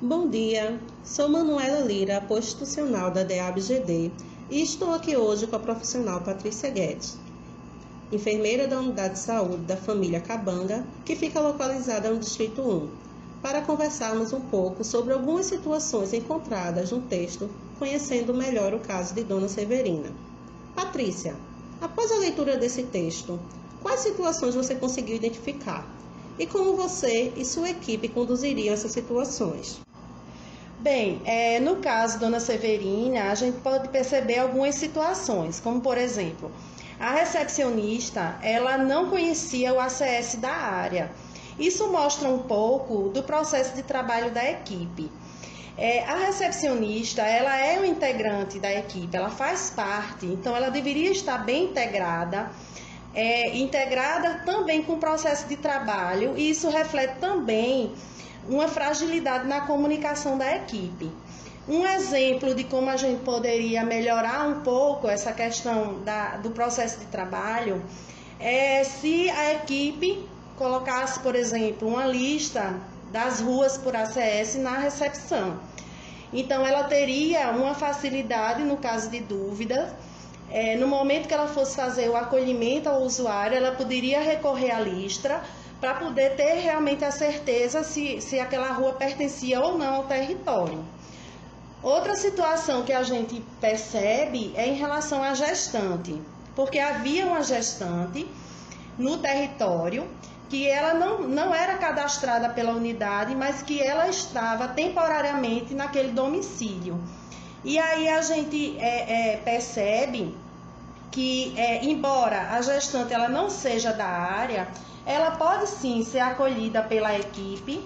Bom dia, sou Manuela Lira, apoio institucional da DEAB-GD e estou aqui hoje com a profissional Patrícia Guedes, enfermeira da Unidade de Saúde da família Cabanga, que fica localizada no Distrito 1, para conversarmos um pouco sobre algumas situações encontradas no texto, conhecendo melhor o caso de Dona Severina. Patrícia, após a leitura desse texto, quais situações você conseguiu identificar? E como você e sua equipe conduziriam essas situações? Bem, no caso Dona Severina, a gente pode perceber algumas situações, como por exemplo, a recepcionista, ela não conhecia o ACS da área. Isso mostra um pouco do processo de trabalho da equipe. A recepcionista, ela é um integrante da equipe, ela faz parte, então ela deveria estar bem integrada, integrada também com o processo de trabalho, e isso reflete também uma fragilidade na comunicação da equipe. Um exemplo de como a gente poderia melhorar um pouco essa questão do processo de trabalho é se a equipe colocasse, por exemplo, uma lista das ruas por ACS na recepção. Então, ela teria uma facilidade no caso de dúvida. No momento que ela fosse fazer o acolhimento ao usuário, ela poderia recorrer à lista para poder ter realmente a certeza se aquela rua pertencia ou não ao território. Outra situação que a gente percebe é em relação à gestante, porque havia uma gestante no território que ela não era cadastrada pela unidade, mas que ela estava temporariamente naquele domicílio. E aí a gente percebe que, embora a gestante ela não seja da área, ela pode sim ser acolhida pela equipe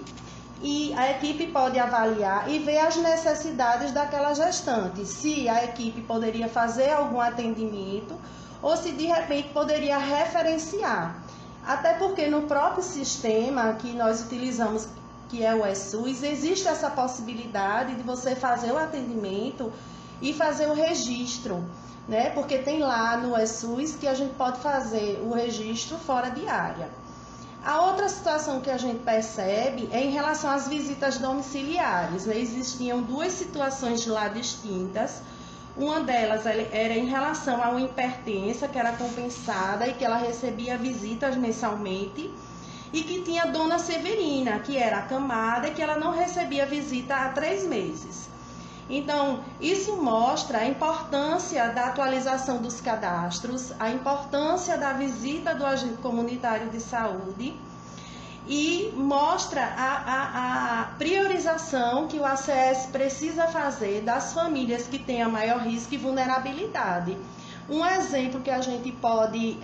e a equipe pode avaliar e ver as necessidades daquela gestante, se a equipe poderia fazer algum atendimento ou se de repente poderia referenciar. Até porque no próprio sistema que nós utilizamos, que é o eSUS, existe essa possibilidade de você fazer o atendimento e fazer o registro, né? Porque tem lá no eSUS que a gente pode fazer o registro fora de área. A outra situação que a gente percebe é em relação às visitas domiciliares, né? Existiam duas situações lá distintas. Uma delas era em relação a uma hipertensa que era compensada e que ela recebia visitas mensalmente, e que tinha Dona Severina, que era acamada e que ela não recebia visita há 3 meses. Então, isso mostra a importância da atualização dos cadastros, a importância da visita do agente comunitário de saúde e mostra a priorização que o ACS precisa fazer das famílias que têm a maior risco e vulnerabilidade. Um exemplo que a gente pode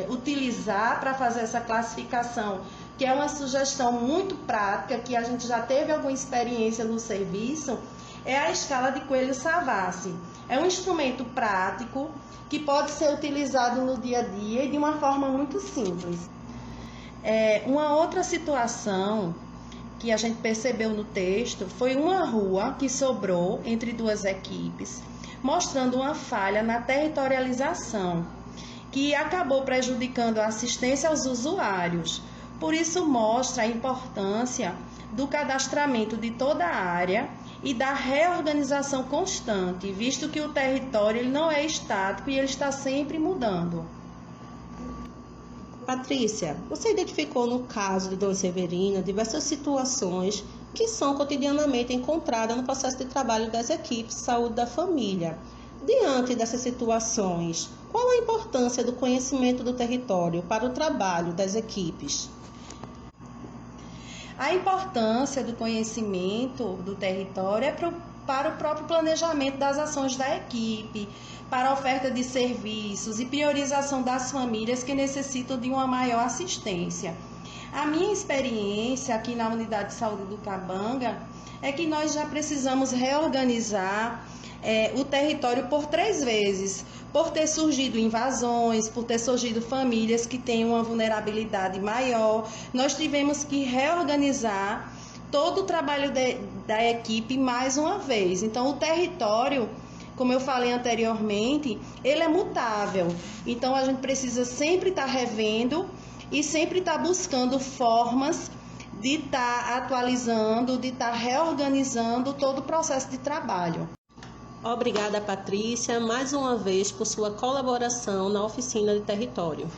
utilizar para fazer essa classificação, que é uma sugestão muito prática, que a gente já teve alguma experiência no serviço, é a escala de Coelho-Savassi. É um instrumento prático que pode ser utilizado no dia a dia e de uma forma muito simples. Uma outra situação que a gente percebeu no texto foi uma rua que sobrou entre duas equipes, mostrando uma falha na territorialização, que acabou prejudicando a assistência aos usuários. Por isso mostra a importância do cadastramento de toda a área e da reorganização constante, visto que o território ele não é estático e ele está sempre mudando. Patrícia, você identificou no caso de Dona Severina diversas situações que são cotidianamente encontradas no processo de trabalho das equipes de saúde da família. Diante dessas situações, qual a importância do conhecimento do território para o trabalho das equipes? A importância do conhecimento do território para o próprio planejamento das ações da equipe, para a oferta de serviços e priorização das famílias que necessitam de uma maior assistência. A minha experiência aqui na Unidade de Saúde do Cabanga é que nós já precisamos reorganizar o território por 3 vezes, por ter surgido invasões, por ter surgido famílias que têm uma vulnerabilidade maior. Nós tivemos que reorganizar todo o trabalho da equipe mais uma vez. Então, o território, como eu falei anteriormente, ele é mutável. Então, a gente precisa sempre estar revendo e sempre estar buscando formas de estar atualizando, de estar reorganizando todo o processo de trabalho. Obrigada, Patrícia, mais uma vez por sua colaboração na oficina de território.